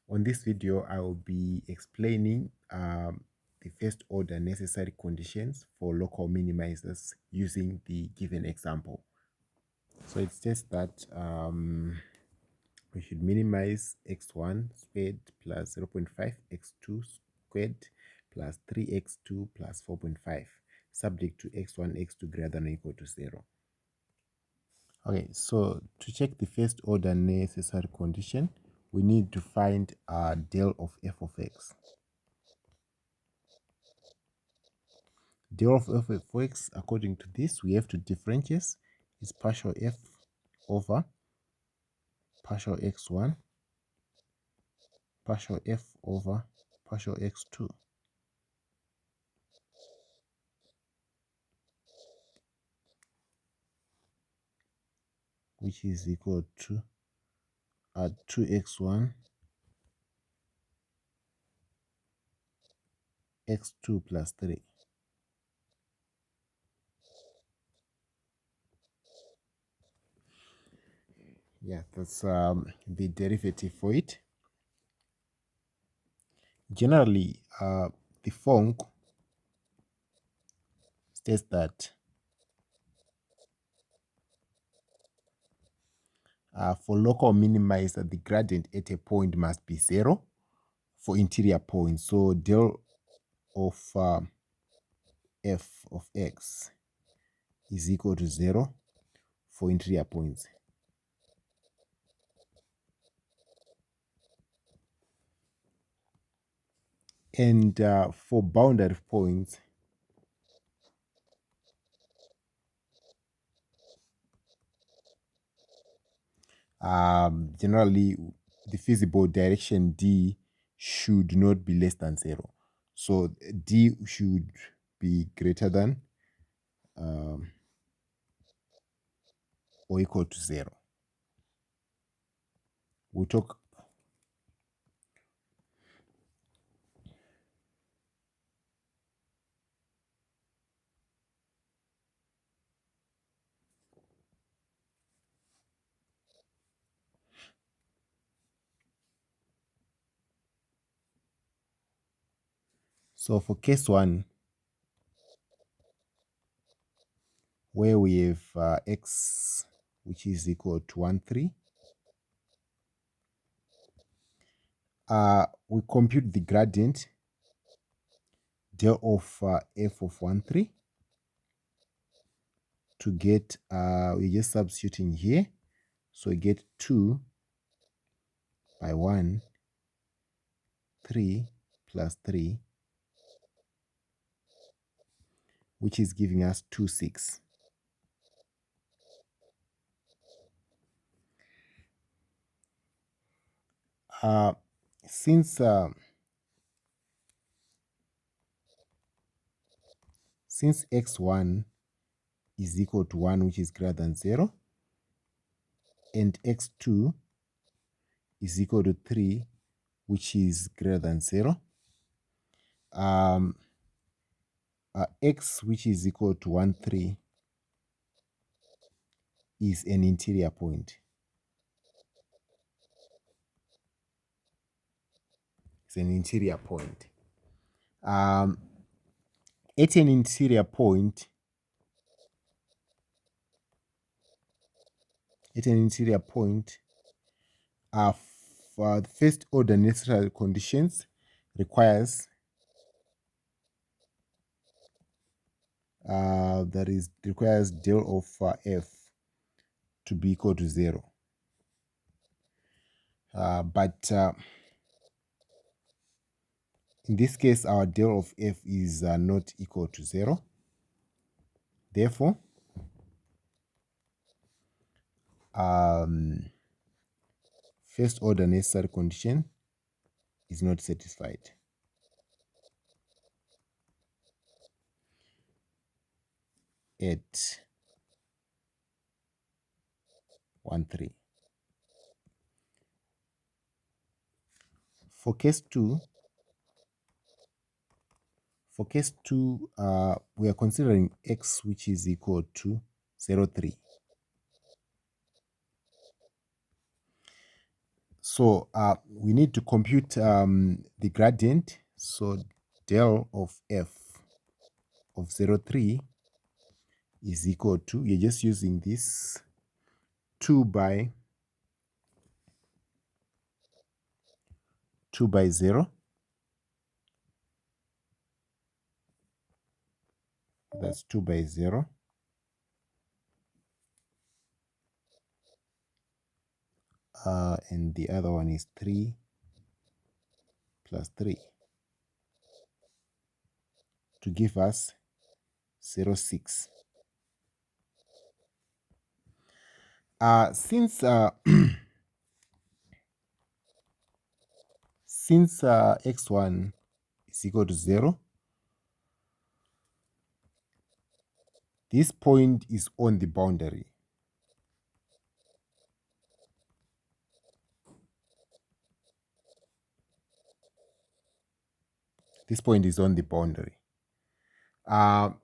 On this video, I will be explaining the first order necessary conditions for local minimizers using the given example. So it says that we should minimize x1 squared plus 0.5 x2 squared plus 3x2 plus 4.5 subject to x1 x2 greater than or equal to 0. Okay, so to check the first order necessary condition, we need to find del of f of x. Del of f of x, according to this, we have to differentiate is partial f over partial x1, partial f over partial x2. Which is equal to 2x1 x2 plus 3. Yeah, that's the derivative for it. Generally, the form states that for local minimizer, the gradient at a point must be 0 for interior points. So del of f of x is equal to 0 for interior points. And for boundary points, generally the feasible direction D should not be less than 0. So D should be greater than or equal to 0. We'll talk. So for case 1, where we have x which is equal to 1, 3, we compute the gradient del of f of 1, 3 to get, we're just substituting here. So we get 2 by 1, 3 plus 3, which is giving us 2, 6. Since x1 is equal to 1, which is greater than 0, and x2 is equal to 3, which is greater than 0, x which is equal to 1, 3 is an interior point. It's an interior point. At an interior point, for the first order necessary conditions requires requires del of f to be equal to 0. But in this case, our del of f is not equal to 0. Therefore, first order necessary condition is not satisfied. At 1, 3. For case 2, we are considering x which is equal to 0, 3. So we need to compute the gradient. So del of f of 0,3 is equal to, you're just using this 2 by 0. That's 2 by 0. And the other one is 3 plus 3 to give us 0.6. Since since x1 is equal to 0, this point is on the boundary. This point is on the boundary. And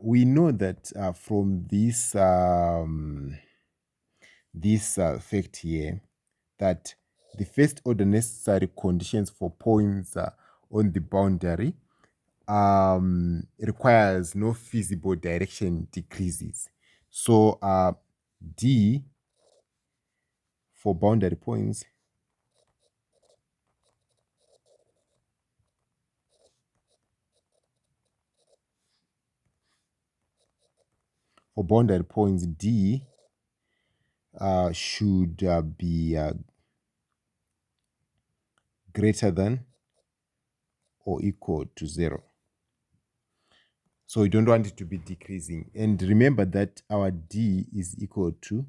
we know that from this fact here, that the first order necessary conditions for points on the boundary requires no feasible direction decreases. So D for boundary points D should be greater than or equal to 0. So we don't want it to be decreasing. And remember that our D is equal to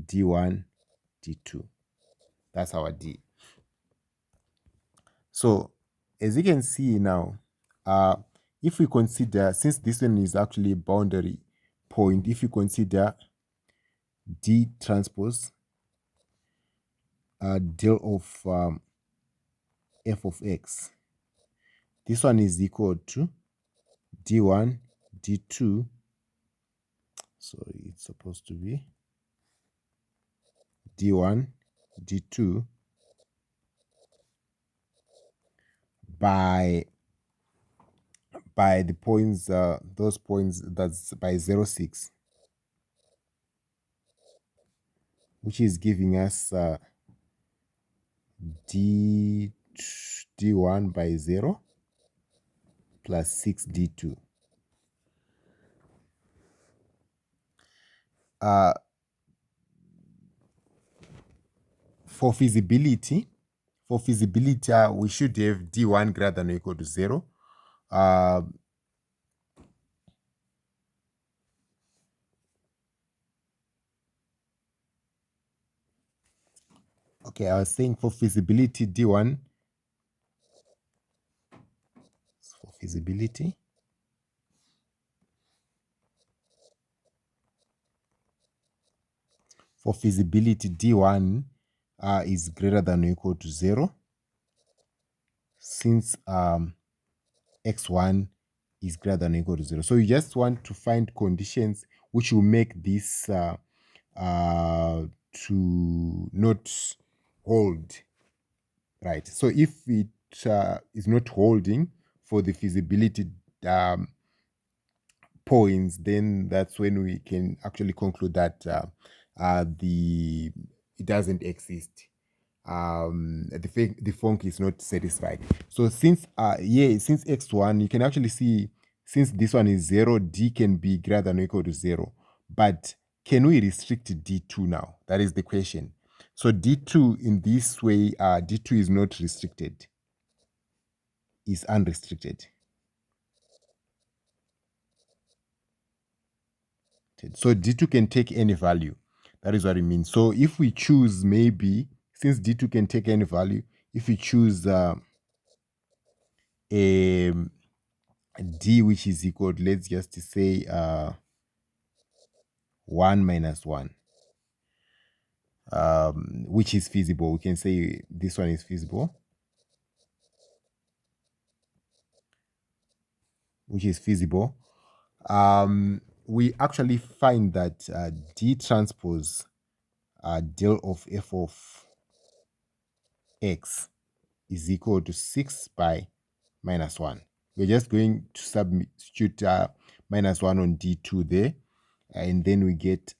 D1, D2. That's our D. So as you can see now, if we consider, since this one is actually a boundary point, if you consider D transpose del of f of x, this one is equal to D1, D2. So it's supposed to be D1, D2 by the points, those points, that's by 0.6, which is giving us D1 by 0 plus 6 D2. For feasibility, we should have D1 greater than or equal to 0. Okay, I was saying for feasibility, D1, for feasibility, D1 is greater than or equal to 0, since x1 is greater than or equal to 0. So you just want to find conditions which will make this to not hold, right? So if it is not holding for the feasibility points, then that's when we can actually conclude that it doesn't exist. The func is not satisfied. So since since x1, you can actually see, since this one is 0, D can be greater than or equal to 0. But can we restrict D2 now? That is the question. So D2 in this way, D2 is not restricted, is unrestricted. So D2 can take any value. That is what it means. So if we choose, maybe, since D2 can take any value, if we choose a D which is equal to, let's just say 1 minus 1, which is feasible, we can say this one is feasible, we actually find that D transpose del of f of x is equal to 6 by minus 1. We're just going to substitute minus 1 on d2 there, and then we get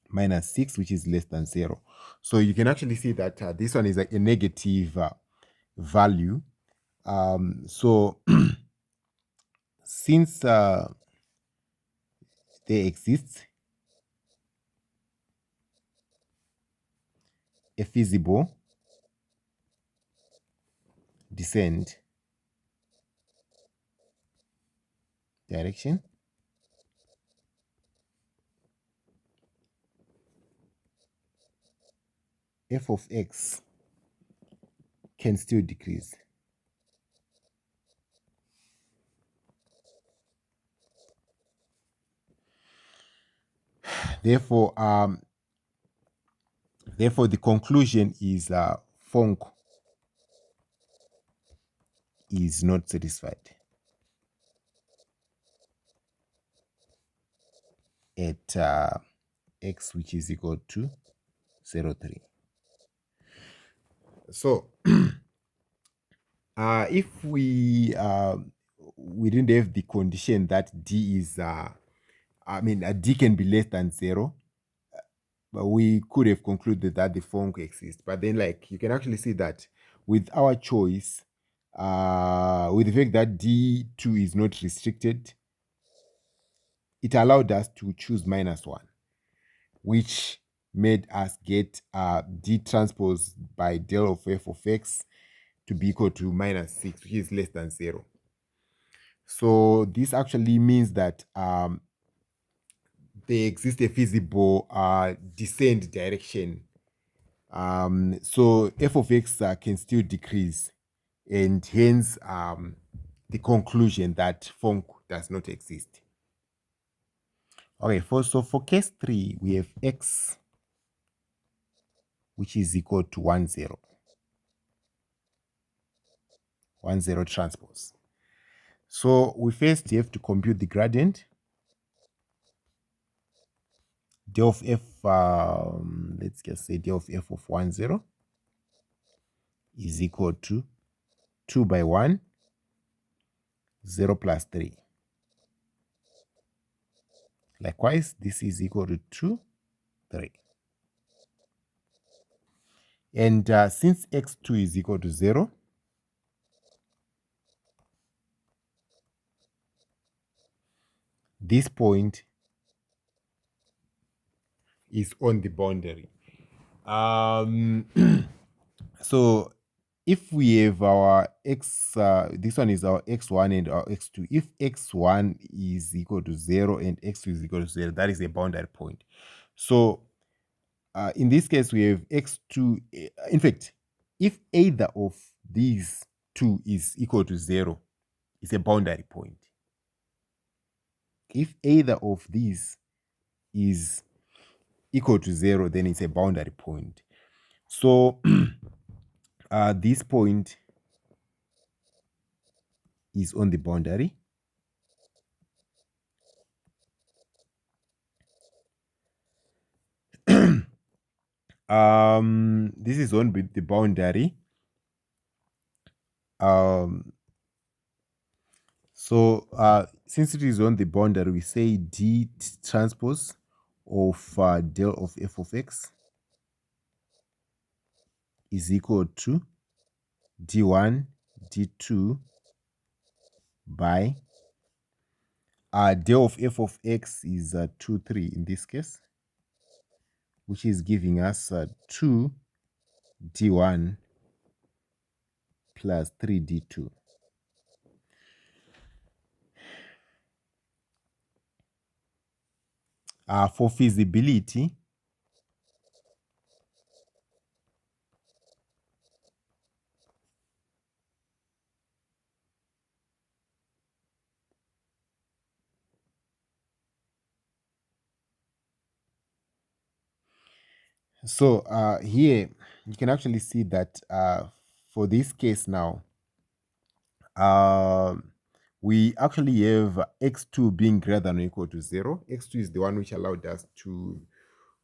minus 6, which is less than 0. So you can actually see that this one is a negative value. So since there exists a feasible descent direction, f of x can still decrease. Therefore, the conclusion is Fonk is not satisfied at x, which is equal to 0.3. So if we didn't have the condition that d is d can be less than 0, but we could have concluded that the Fonk exists. But then, like, you can actually see that with our choice, with the fact that d2 is not restricted, it allowed us to choose minus 1, which made us get d transpose by del of f of x to be equal to minus 6, which is less than 0. So this actually means that there exists a feasible descent direction. So f of x can still decrease, and hence the conclusion that Fonk does not exist. Okay, so for case 3, we have x, which is equal to 1, 0. 1, 0 transpose. So we first have to compute the gradient. Del of f, let's just say del of f of 1, 0 is equal to 2 by 1, 0 plus 3. Likewise, this is equal to 2, 3. And since x2 is equal to 0, this point is on the boundary. So if we have our x, this one is our x1 and our x2. If x1 is equal to 0 and x2 is equal to 0, that is a boundary point. So in this case, we have x2. In fact, if either of these two is equal to 0, it's a boundary point. If either of these is equal to 0, then it's a boundary point. So this point is on the boundary. This is on the boundary. So since it is on the boundary, we say d transpose of del of f of x is equal to d1, d2 by del of f of x is 2, 3 in this case, which is giving us 2 d1 plus 3 d2. For feasibility, so here you can actually see that for this case now, we actually have x2 being greater than or equal to 0. X2 is the one which allowed us to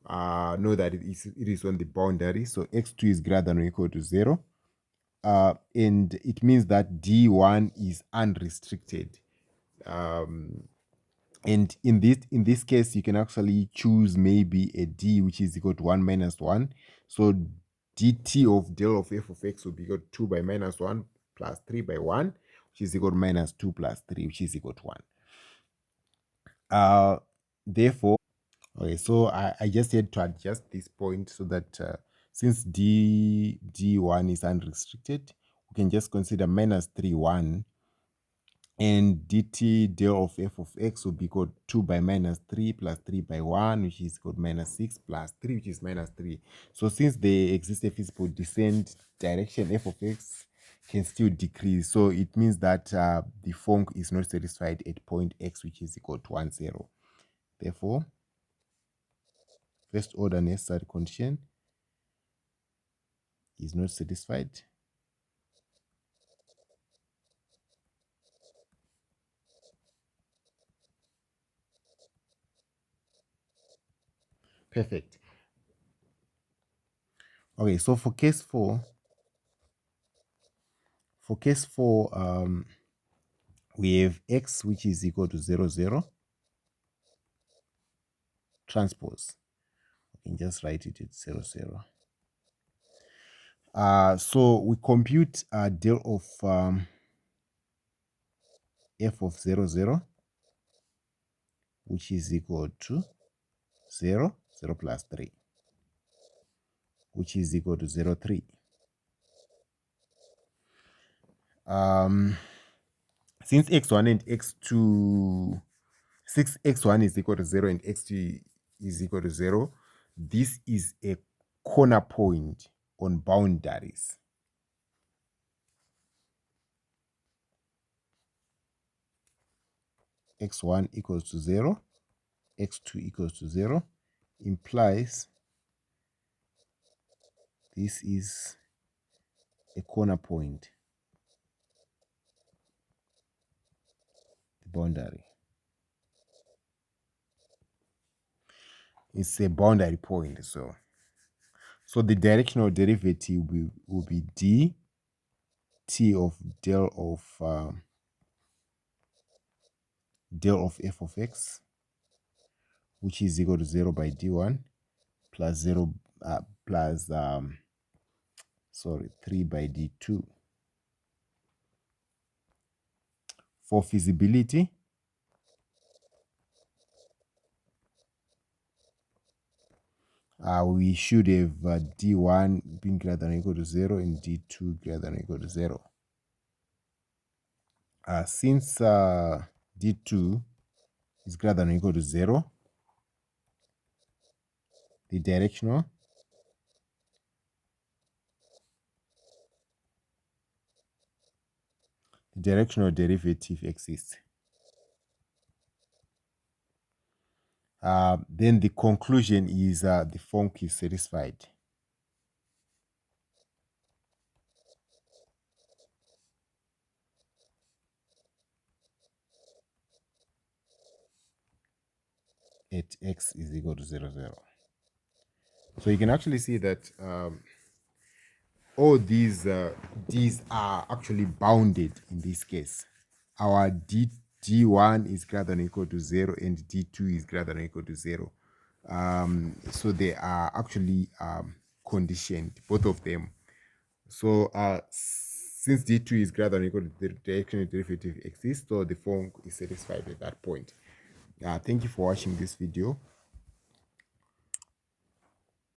know that it is on the boundary. So x2 is greater than or equal to 0. And it means that d1 is unrestricted. And in this case, you can actually choose maybe a d which is equal to 1 minus 1. So dt of del of f of x will be equal to 2 by minus 1 plus 3 by 1, which is equal to minus 2 plus 3, which is equal to 1. Therefore, okay, so I just had to adjust this point so that since d1 is unrestricted, we can just consider minus 3 1, and dt del of f of x will be equal to 2 by minus 3 plus 3 by 1, which is equal to minus 6 plus 3, which is minus 3. So since there exists a physical descent direction, f of x can still decrease. So it means that the func is not satisfied at point x, which is equal to 1, 0. Therefore, first order necessary condition is not satisfied. Perfect. Okay, so for case 4, we have x which is equal to 0, 0 transpose. We can just write it at 0, 0. So we compute del of f of 0, 0, which is equal to 0, 0 plus 3, which is equal to 0, 3. Since x1 and x2, since x1 is equal to 0 and x2 is equal to 0, this is a corner point on boundaries. X1 equals to 0, x2 equals to 0, implies this is a corner point, the boundary. It's a boundary point. So the directional derivative will be d t of del of f of x, which is equal to 0 by d1 plus 0 plus 3 by d2. For feasibility, we should have d1 being greater than or equal to 0 and d2 greater than or equal to 0. Since d2 is greater than or equal to 0, the directional derivative exists. Then the conclusion is the func is satisfied. At x is equal to 0, 0. So you can actually see that all these are actually bounded in this case. Our d1 is greater than or equal to 0 and d2 is greater than or equal to 0. So they are actually conditioned, both of them. So since d2 is greater than or equal to the directional derivative exists, so the func is satisfied at that point. Thank you for watching this video.